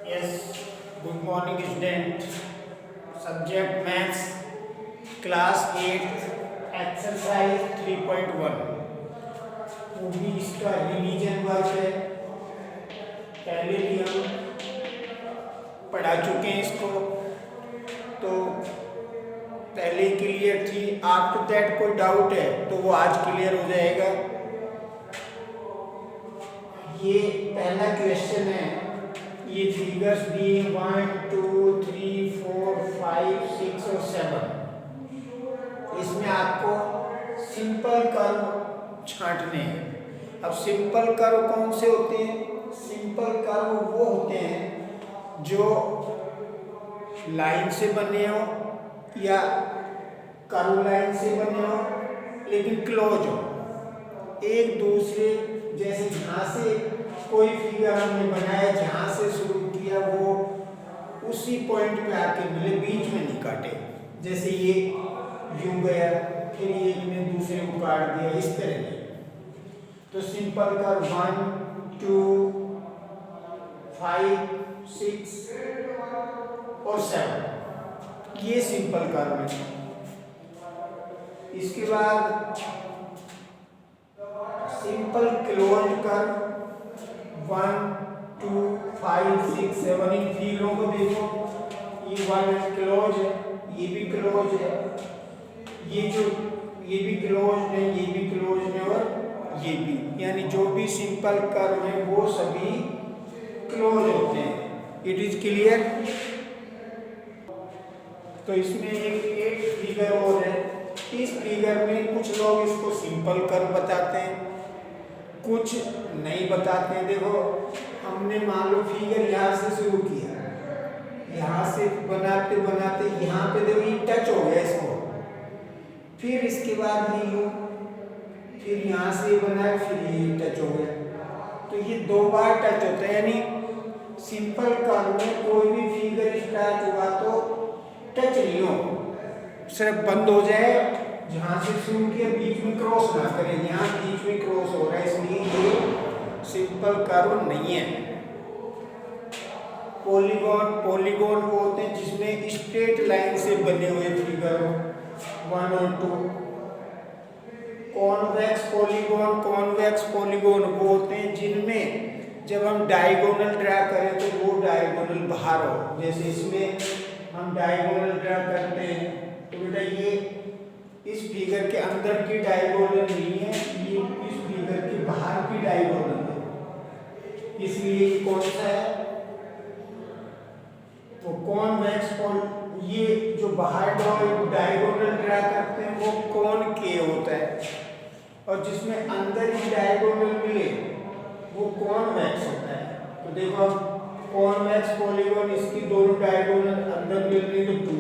Yes, good morning student. Subject Maths, Class 8, Exercise 3.1. वो भी इसका रिवीजन वर्क है। पहले भी हम पढ़ा चुके हैं इसको, तो पहले क्लियर थी। आफ्टर दैट कोई डाउट है तो वो आज क्लियर हो जाएगा। ये पहला क्वेश्चन है। ये फिगर्स दिए 1 2 3 4 5 6 और 7। इसमें आपको सिंपल कर्व छांटने हैं। अब सिंपल कर्व कौन से होते हैं? सिंपल कर्व वो होते हैं जो लाइन से बने हो या कर्व लाइन से बने हो लेकिन क्लोज हो एक दूसरे। जैसे यहाँ से कोई फिगर हमने बनाया, जहाँ से शुरू किया वो उसी पॉइंट पे आके मिले, बीच में नहीं काटे। जैसे ये यूं गया, फिर ये ने दूसरे को काट दिया, इस तरह नहीं। तो सिंपल का 1 2 5 6 और 7 ये सिंपल कर्व है। इसके बाद सिंपल क्लोज कर्व 1 2 5 6 7। इन फिगरों को देखो, ये 1 क्लोज है, ये भी क्लोज है, ये भी क्लोज है, ये भी क्लोज है और ये भी। यानी जो भी सिंपल कर्व है वो सभी क्लोज होते हैं। It is clear. तो इसमें एक फिगर और है। इस फिगर में कुछ लोग इसको सिंपल कर्व बताते हैं, कुछ नहीं बताते हैं। देखो, हमने मान लो फिगर यहाँ से शुरू किया, यहाँ से बनाते बनाते यहाँ पे देखो ये टच हो गया इसको, फिर इसके बाद ये यूं, फिर यहाँ से बनाया, फिर ये टच हो गया। तो ये 2 बार टच होता है। यानी सिंपल कर्व में कोई भी फिगर स्टार्ट हुआ तो टच नहीं हो, सिर्फ बंद हो जाए। जहाँ से शुरू किया बीच में क्रॉस ना करें, यहाँ बीच में क्रॉस हो रहा है, इसलिए ये सिंपल कर्व नहीं है। पॉलीगॉन वो होते हैं जिसमें स्ट्रेट लाइन से बने हुए फिगर हो, 1 और 2। कॉन्वेक्स पॉलीगॉन वो होते हैं जिनमें जब हम डायगोनल ड्रा करें तो वो डायगोनल बाहर हो। जैसे इसमें हम डायगोनल ड्रा करते हैं तो बेटा ये इस फिगर के अंदर की डायगोनल नहीं है, ये इस फिगर के बाहर की डायगोनल है, इसलिए ये कौन सा है? तो कॉन्वेक्स ये जो बाहर डायगोनल ड्रा करते हैं वो कौन के होता है, और जिसमें अंदर ही डायगोनल मिले वो कॉन्वेक्स होता है। तो देखो कॉन्वेक्स पॉलीगॉन, इसकी दोनों डायगोनल अंदर मिल रही तो 2,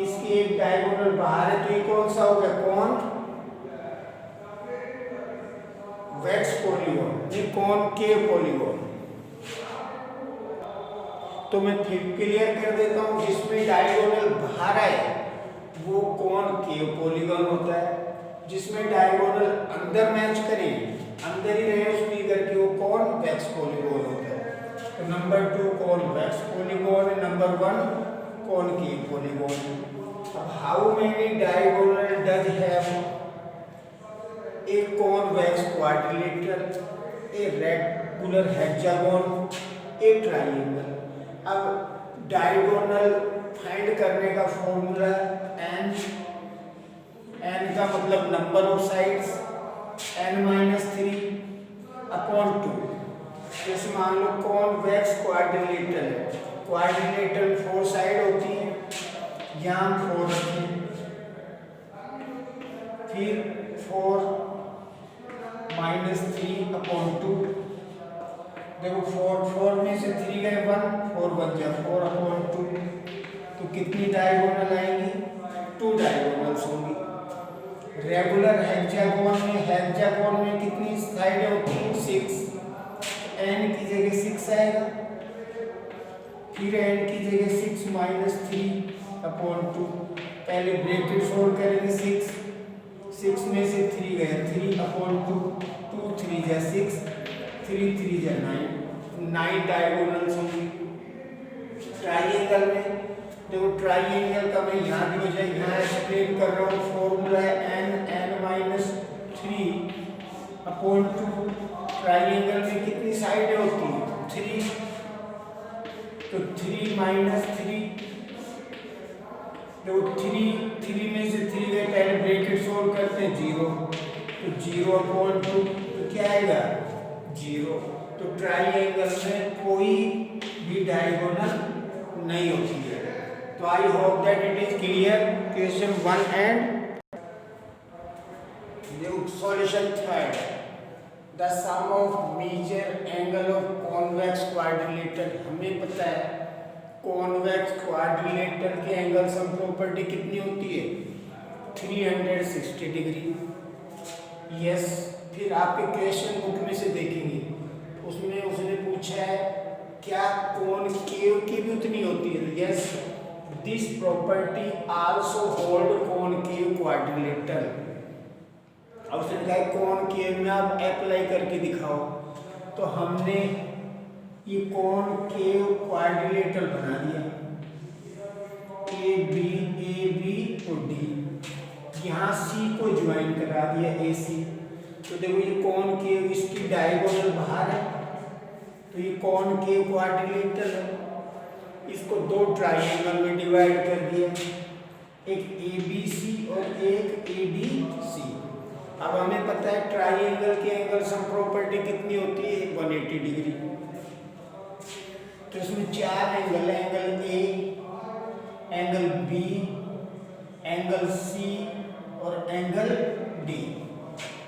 इसकी एक डायगोनल बाहर है तो ये कौन सा हो गया? कॉन्वेक्स पॉलीगॉन, ये कॉनकेव पॉलीगॉन। तो मैं फिर क्लियर कर देता हूँ, जिसमें डायगोनल बाहर आए वो कॉनकेव पॉलीगॉन होता है, जिसमें डायगोनल अंदर मैच करे, अंदर ही रहे उस फिगर के, वो कॉन्वेक्स पॉलीगॉन होता है। तो number 2 convex polygon, number 1 concave polygon. अब how many diagonal does have a convex quadrilateral, a rectangular hexagon, a triangle. अब डायगोनल फाइंड करने का फॉर्मूला n का मतलब नंबर ऑफ साइड्स, n-3/2। जैसे मान लो कॉन्वेक्स क्वाड्रिलेटरल है, क्वाड्रिलेटरल 4 साइड होती है, यहाँ 4 रखें, फिर 4-3/2। देखो 4 में से 3 गए 1, 4 बच गया, 4/2। तो कितनी डायगोनल आएंगी? 2 डायगोनल्स होंगी। रेगुलर हेक्सागोन में कितनी साइडें होती हैं? 6। n की जगह 6 आएगा, फिर n की जगह 6-3/2। पहले ब्रैकेट सोल्व करेंगे, 6 में से 3 गया, 3/2, 2 3 जा 6, 3 3 जा 9, 9 डायगोनल्स होंगी ट्राइंगल में। देखो ट्राइंगल का मैं यहाँ भी हो जाए, यहाँ एक्सप्लेन कर रहा हूँ। फॉर्मूला है n(n-3)/2। ट्राइंगल में कितनी साइडें होती है? 3। तो 3 - 3, तो 3 में से 3 गए, पहले ब्रैकेट सोल्व करते हैं 0, तो 0/2 तो क्या आएगा? 0। तो ट्राइंगल में कोई भी डायगोनल नहीं होती है। तो I hope that it is clear. Question 1 and solution 3rd, the sum of major angle of convex quadrilateral. हमें पता है कॉन्वेक्स क्वाड्रिलेटरल के एंगल सम प्रॉपर्टी कितनी होती है? 360 डिग्री। यस। फिर आपके क्वेश्चन बुक में से देखेंगे, उसमें उसने पूछा है क्या कॉनकेव की भी उतनी होती है? Yes, this property also hold concave quadrilateral. अब उसने कहा कॉनकेव में आप अप्लाई करके दिखाओ, तो हमने ये कॉनकेव क्वाड्रिलेटरल बना दिया, ए बी और डी। यहाँ सी को ज्वाइन करा दिया AC। तो देखो ये कॉनकेव, इसकी डायगोनल बाहर है, तो ये कॉनकेव क्वाड्रिलेटरल है। इसको 2 ट्राइंगल में डिवाइड कर दिया, एक ABC और एक ADC। अब हमें पता है ट्राइंगल के एंगल सम प्रॉपर्टी कितनी होती है? 180 डिग्री। तो इसमें 4 एंगल है, angle A, angle B, angle C और एंगल D।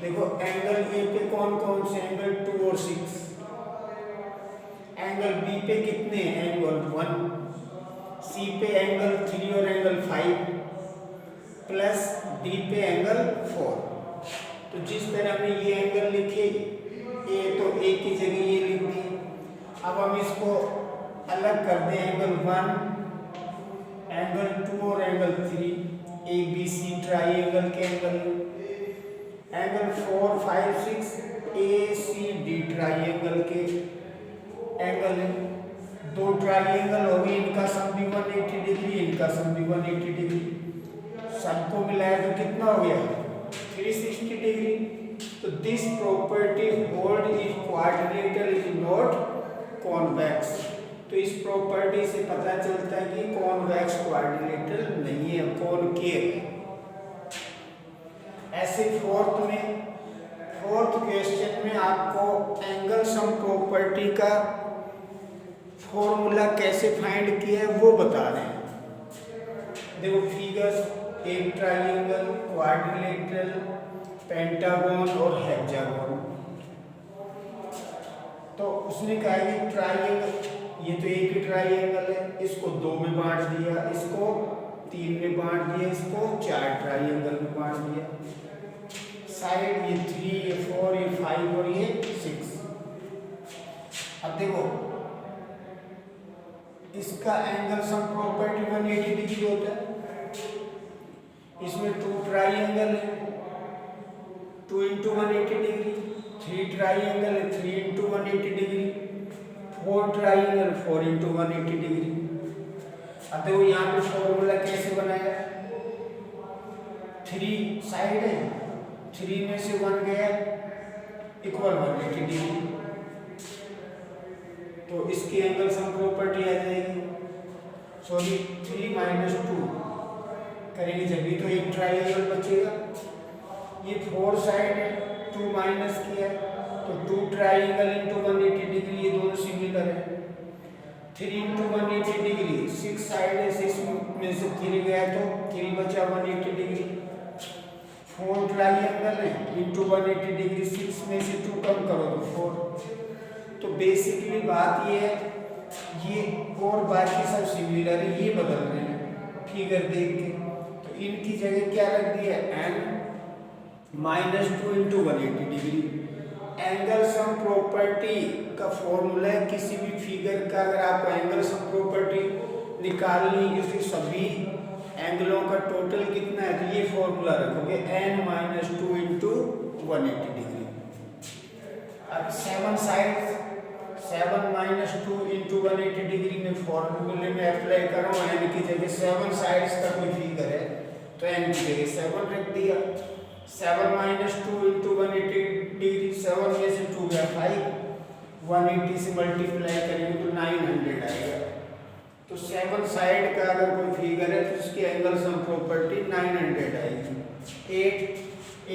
देखो एंगल A पे कौन कौन से? एंगल 2 और 6। एंगल B पे कितने? एंगल 1। C पे एंगल 3 और एंगल 5 प्लस D पे एंगल 4। तो जिस तरह हमने ये एंगल लिखे, A तो A की जगह ये लिख दी। अब हम इसको अलग कर दें, एंगल 1, एंगल 2 और एंगल 3, ABC ट्राइंगल के एंगल। एंगल 4, 5, 6 ACD ट्राइंगल के एंगल है। 2 ट्राइंगल हो गए, इनका सम भी 180 डिग्री, इनका सम भी 180 डिग्री। सबको मिलाया तो कितना हो गया? 360 डिग्री। तो this property hold if quadrilateral is not convex. तो इस प्रॉपर्टी से पता चलता है कि कॉन्वेक्स क्वाड्रिलेटरल नहीं है, कॉनकेव है। ऐसे फोर्थ क्वेश्चन में आपको एंगल सम प्रॉपर्टी का फॉर्मूला कैसे फाइंड किया है वो बता रहे हैं। देखो फिगर्स, एक ट्राइंगल, क्वाड्रिलेटरल, पेंटागन और हेक्सागन। तो उसने कहा कि ट्राइंगल, ये तो एक ही ट्राइंगल है, इसको 2 में बांट दिया, इसको 3 में बांट दिया, इसको 4 ट्राइंगल में बांट दिया। साइड ये 3, ये 4, ये 5 और ये 6। अब देखो इसका एंगल सम प्रॉपर्टी 180 डिग्री होता है। इसमें 2 ट्राइंगल है, 2 × 180 डिग्री। 3 ट्राइंगल है, 3 × 180 डिग्री। 4 triangle, 4 × 180 degree. अब देखो यहाँ पे फॉर्मूला कैसे बनाया? 3 साइड है, 3 में से 1 गया, इक्वल 180 डिग्री। तो इसकी एंगल सम प्रॉपर्टी आ जाएगी, सॉरी 3 - 2 करेंगे जब भी तो एक ट्राइंगल बचेगा। ये 4 साइड है, 2 माइनस किया तो 2 ट्राइंगल × 180 डिग्री, ये दोनों सिमिलर है। 3 × 180 डिग्री, 6 साइड है, 6 में से 3 गया तो 3 बचा 180 डिग्री। 4 ट्राइंगल है, × 180 डिग्री, 6 में से 2 कम करो तो 4। तो बेसिकली बात ये है, ये और बाकी सब सिमिलर है, ये बदल रहे हैं फिगर देख के। तो इनकी जगह क्या रख दिया? n - 2 × 180 degree. Angle sum property का फॉर्मूला है किसी भी फिगर का, अगर आपको एंगल सम प्रॉपर्टी निकालनी है किसी सभी एंगलों का टोटल कितना है, तो ये फॉर्मूला रखोगे n - 2 × 180 डिग्री। अब 7 7 माइनस 2 इंटू 180 डिग्री में फॉर्मूले में अप्लाई करो, एन की जगह 7 साइड्स का कोई फिगर है तो एन की जगह 7 रख दिया। 7 माइनस 2 इंटू 180 डिग्री, 7 में से 2 गया 5, 180 से मल्टीप्लाई करेंगे तो 900 आएगा। तो 7 साइड का अगर कोई फिगर है तो उसकी एंगल सम प्रॉपर्टी 900 आएगी।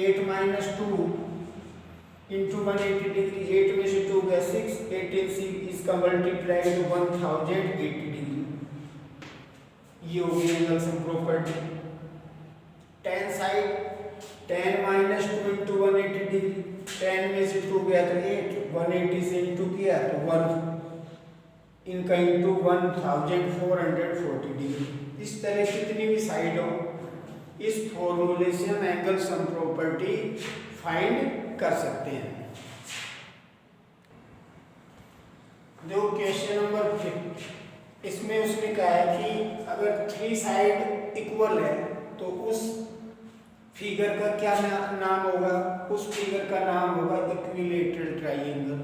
8 माइनस 2 इंटू 180 डिग्री, 8 में से 2 गया 6, 18 इसका मल्टीप्लाई तो 1080 डिग्री, ये होगी angle sum property. 10 side, 10 minus 2 into 180 degree, 10 में से 2 गया तो 8, 180 से इंटू किया तो 1, इनका इंटू 1440 डिग्री। इस तरह कितनी भी साइड हो, इस फॉर्मूले से हम एंगल सम प्रॉपर्टी फाइंड कर सकते हैं। देखो क्वेश्चन नंबर 5, इसमें उसने कहा है कि अगर 3 साइड इक्वल है तो उस फिगर का क्या नाम होगा? उस फिगर का नाम होगा इक्विलैटरल ट्रायंगल।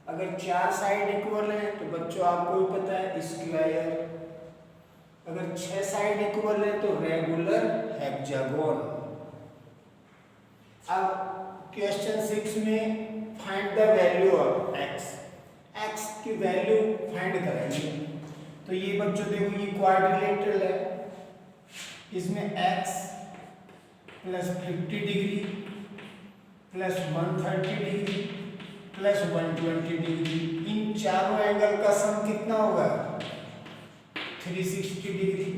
अगर 4 साइड इक्वल है तो बच्चों आपको भी पता है स्क्वायर। अगर 6 साइड इक्वल है तो रेगुलर हेक्सागोन। अब क्वेश्चन 6 में find the value of x, x की वैल्यू फाइंड करेंगे। तो ये बच्चों देखो ये क्वाड्रिलेटरल है, इसमें x plus 50 degree plus 130 degree plus 120 degree, इन चारों एंगल का सम कितना होगा? 360 डिग्री।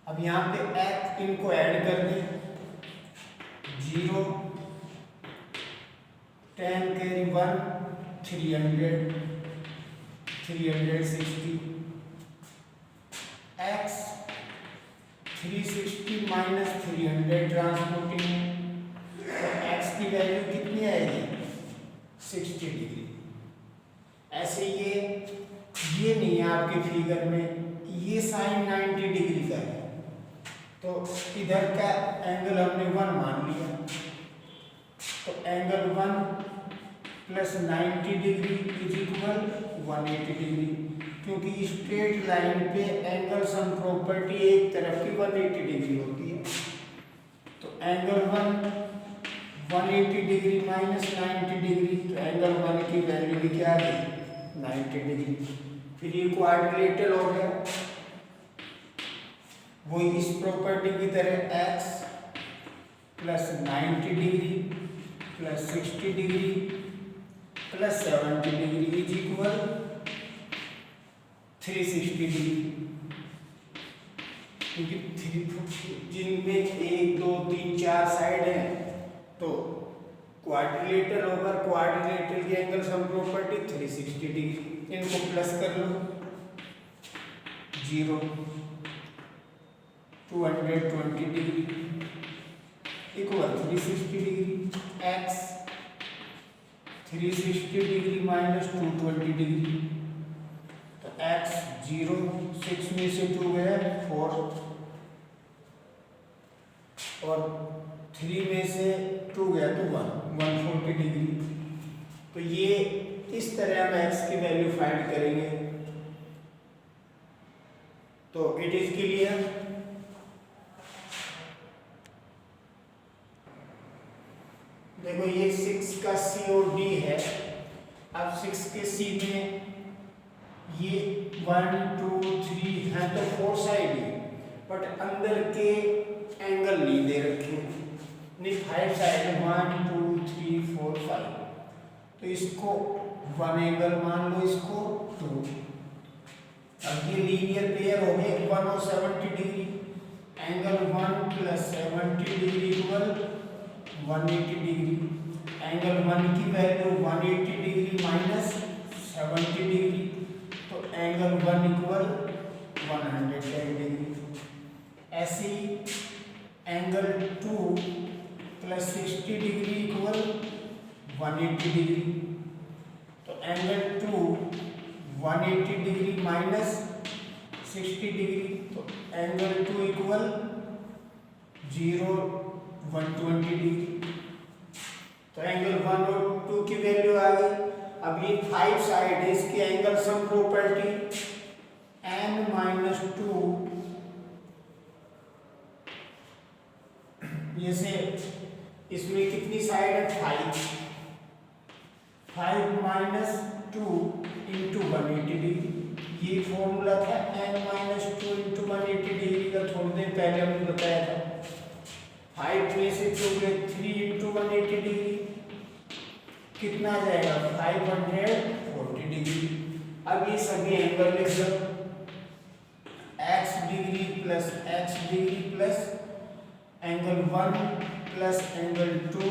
अब यहाँ पे x इनको ऐड कर दें, 0 10 कैरी 1 300 360, x 360 माइनस 300 ट्रांसपोर्टिंग, तो x की वैल्यू कितनी आएगी? 60 डिग्री। ऐसे ये नहीं है आपके फिगर में, ये साइन 90 डिग्री का है तो इधर का एंगल हमने 1 मान लिया, तो angle 1 plus 90 degree is equal 180 degree, क्योंकि स्ट्रेट लाइन पे एंगल सम प्रॉपर्टी एक तरफ की 180 डिग्री होती है। तो एंगल 1 180 डिग्री माइनस 90 डिग्री, तो एंगल 1 की वैल्यू भी क्या है? 90 डिग्री। फिर ये क्वाड्रिलेटरल हो गया, वो इस प्रॉपर्टी की तरह x plus 90 degree plus 60 degree plus 70 degree is equal 360 degree, क्योंकि जिनमें 1 2 3 4 साइड है तो क्वाड्रिलेटरल होगा, क्वाड्रिलेटरल की एंगल सम प्रॉपर्टी 360 डिग्री। इनको प्लस कर लो, 0 220 degree equal 360 degree, x 360 degree minus 220 degree, तो x 0, 6 में से 2 गया 4 और 3 में से 2 गया तो 140 डिग्री। तो ये इस तरह हम x की वैल्यू फाइंड करेंगे। तो इट इज क्लियर। देखो ये 6 का C और D है। अब 6 के C में ये 1 2 3 है तो 4 साइड है, बट अंदर के एंगल नहीं दे रखे, नहीं 5 साइड है, 1 2 3 4 5, तो इसको 1 एंगल मान लो, इसको 2। अब ये लीनियर पेयर हो गए 1 और 70 degree, angle 1 plus 70 degree equal 180 degree. Angle 1 की वैल्यू 180 डिग्री माइनस 70 डिग्री, तो एंगल 1 इक्वल 110 डिग्री। ऐसे ही angle 2 plus 60 degree equal 180 degree, तो एंगल 2 180 डिग्री माइनस 60 डिग्री, तो एंगल 2 इक्वल 0 120 डिग्री। तो एंगल 1 और 2 की वैल्यू आ गई। अब ये 5 साइड है, इसकी एंगल सम प्रॉपर्टी n-2 ये से इसमें कितनी साइड है 5 -2 इंटू 180 डिग्री। ये फॉर्मूला था n-2 इंटू 180 डिग्री का, थोड़ी देर पहले हमने बताया था। 5 में से 2 गए 3 इंटू 180 डिग्री, कितना आ जाएगा 540 डिग्री। अब ये सभी एंगल लिख दो, x degree plus x degree plus angle 1 plus angle 2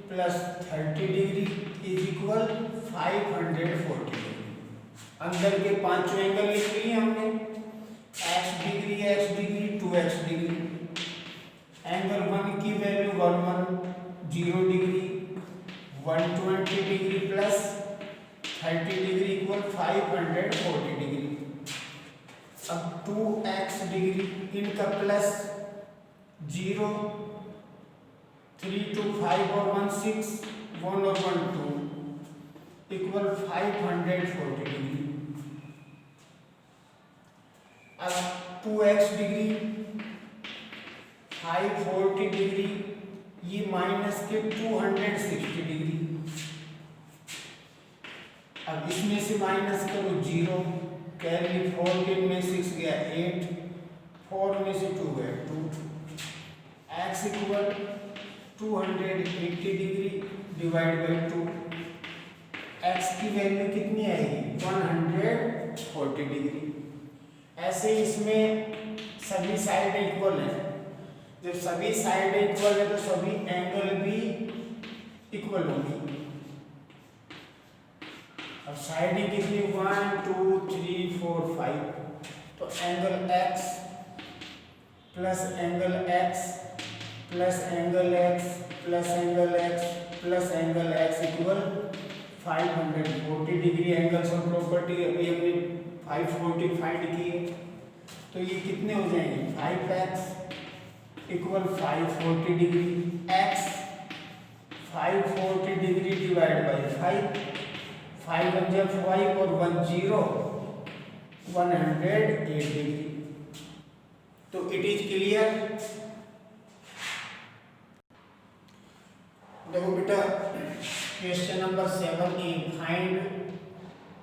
plus 30 degree is equal 540 degree. अंदर के पांचों एंगल लिख लिए हमने, x degree 2x degree, angle 1 की value 110 degree, 120 degree plus 30 degree equal 540 degree. अब 2x डिग्री इनका प्लस 0, 3 2 5 और 1 6, 1 और 1 2 इक्वल 540 डिग्री। अब 2x डिग्री 540 डिग्री, ये माइनस के 260 डिग्री। अब इसमें से माइनस करो 0, कैरी 14 में 6 गया 8, 4 में से 2 गया 2, x equal 280 degree divide by 2, x की वैल्यू कितनी आएगी 140 डिग्री। ऐसे इसमें सभी साइड इक्वल है, जब सभी साइड इक्वल है तो सभी एंगल भी इक्वल होंगी। अब साइड कितनी 1 2 3 4 5, तो angle x plus angle x plus angle x plus angle x plus angle x equal 540 degree. Angle sum property अभी हमने 540 फाइंड किए, तो ये कितने हो जाएंगे 5x equal 540 degree, x 540 degree divide by 5 1 जा 5 और 1 0, 108 डिग्री। तो इट इज क्लियर। देखो बेटा, क्वेश्चन नंबर 7 की फाइंड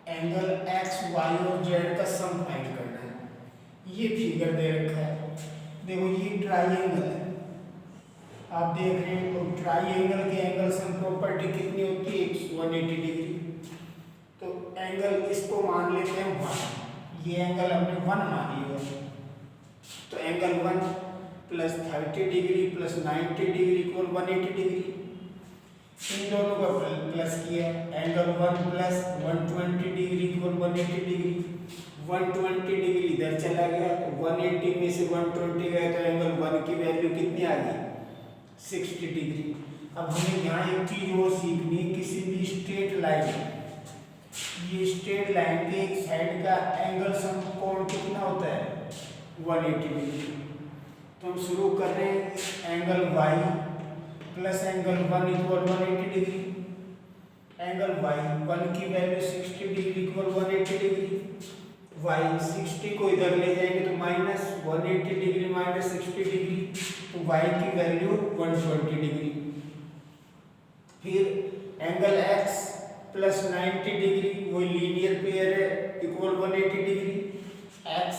एंगल x y और z का सम फाइंड करना है। ये फिगर दे रखा है, देखो ये ट्राइंगल है, आप देख रहे हैं। तो ट्राइंगल के एंगल सम प्रॉपर्टी कितनी होती है 180 डिग्री। तो एंगल इसको मान लेते हैं 1, ये एंगल हमने 1 मान लिया। तो angle 1 plus 30 degree plus 90 degree equal 180 degree. इन दोनों का प्लस किया, angle 1 plus 120 degree equal 180 degree. 120 degree इधर चला गया, तो 180 में से 120 गया, तो एंगल 1 की वैल्यू कितनी आ गई 60 डिग्री। अब हमें यहाँ एक चीज और सीखनी है, किसी भी स्ट्रेट लाइन, ये स्ट्रेट लाइन के एक साइड का एंगल सम कोण कितना होता है 180 डिग्री। तो हम शुरू कर रहे हैं, angle y plus angle 1 equal 180 degree, angle y 1 की value 60 degree equal 180 degree, y 60 को इधर ले जाएंगे तो माइनस 180 डिग्री माइनस 60 डिग्री, तो y की वैल्यू 120 डिग्री। फिर एंगल x प्लस 90 डिग्री, वही लीनियर पेयर है, इक्वल 180 डिग्री। x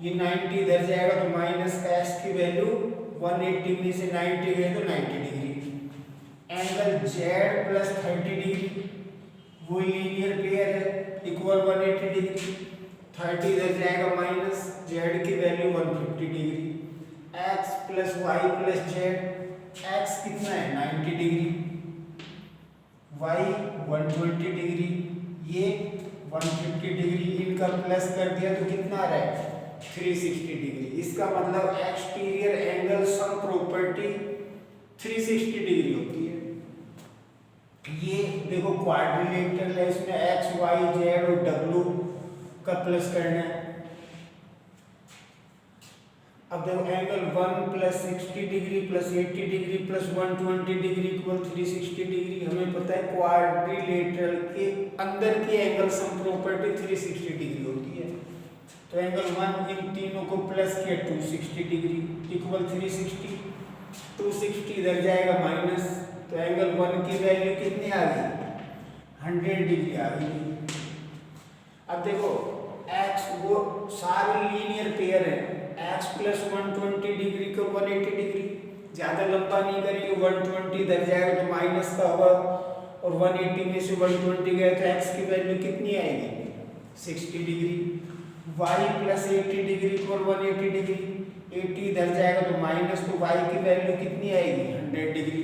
ये 90 इधर जाएगा तो माइनस का x की वैल्यू 180 में से 90 गए तो 90 degree. Angle z plus 30 degree, वही लीनियर पेयर है, इक्वल 180 डिग्री। 30 इधर जाएगा माइनस, z की value 150 degree. x plus y plus z, x कितना है 90 डिग्री, y 120 डिग्री, ये 150 डिग्री, इनका प्लस कर दिया तो कितना आ रहा है 360 डिग्री। इसका मतलब exterior angle sum property 360 degree होती है। ये देखो क्वाड्रिलेटरल है, इसमें x y z और w का प्लस करना है। अब देखो angle 1 plus 60 degree plus 80 degree plus 120 degree equal 360 degree. हमें पता है क्वाड्रिलेटरल के अंदर की एंगल सम प्रॉपर्टी 360 डिग्री होती है। तो एंगल 1 इन तीनों को प्लस किया 260 डिग्री इक्वल 360। 260 इधर जाएगा माइनस, तो एंगल 1 की वैल्यू कितनी आ गई? 100 डिग्री आ गई। अब देखो x वो सारे लीनियर पेयर है, x प्लस 120 डिग्री को 180 डिग्री, ज़्यादा लंबा नहीं करेंगे, 120 इधर जाएगा तो माइनस का होगा और 180 में से 120 गया तो x की वैल्यू कितनी आएगी? 60 डिग्री। y प्लस 80 डिग्री को 180 डिग्री, 80 इधर जाएगा तो माइनस, तो y की वैल्यू कितनी आएगी? 100 डिग्री।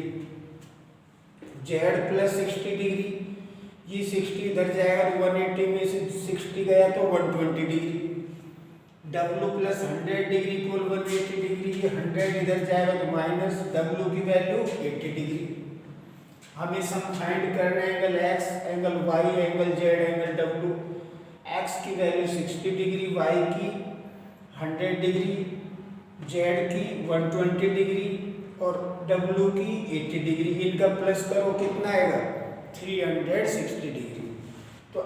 z प्लस 60 डिग्री, ये 60 इधर जाएगा तो 180 में से 60 गया तो 120 degree. W plus 100 degree equal 180 degree, ये 100 इधर जाएगा तो माइनस, W की वैल्यू 80 डिग्री। हमें सम फाइंड करना है angle x, angle y, angle z, angle W। x की वैल्यू 60 डिग्री, y की 100 डिग्री, z की 120 डिग्री और W की 80 डिग्री। इनका प्लस करो कितना आएगा? 360 डिग्री। तो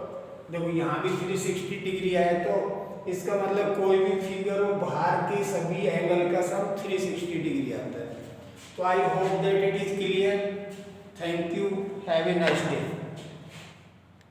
देखो यहाँ भी 360 डिग्री आया, तो इसका मतलब कोई भी फिगर हो, बाहर के सभी एंगल का सम 360 डिग्री आता है। तो I hope that it is clear. Thank you, have a nice day.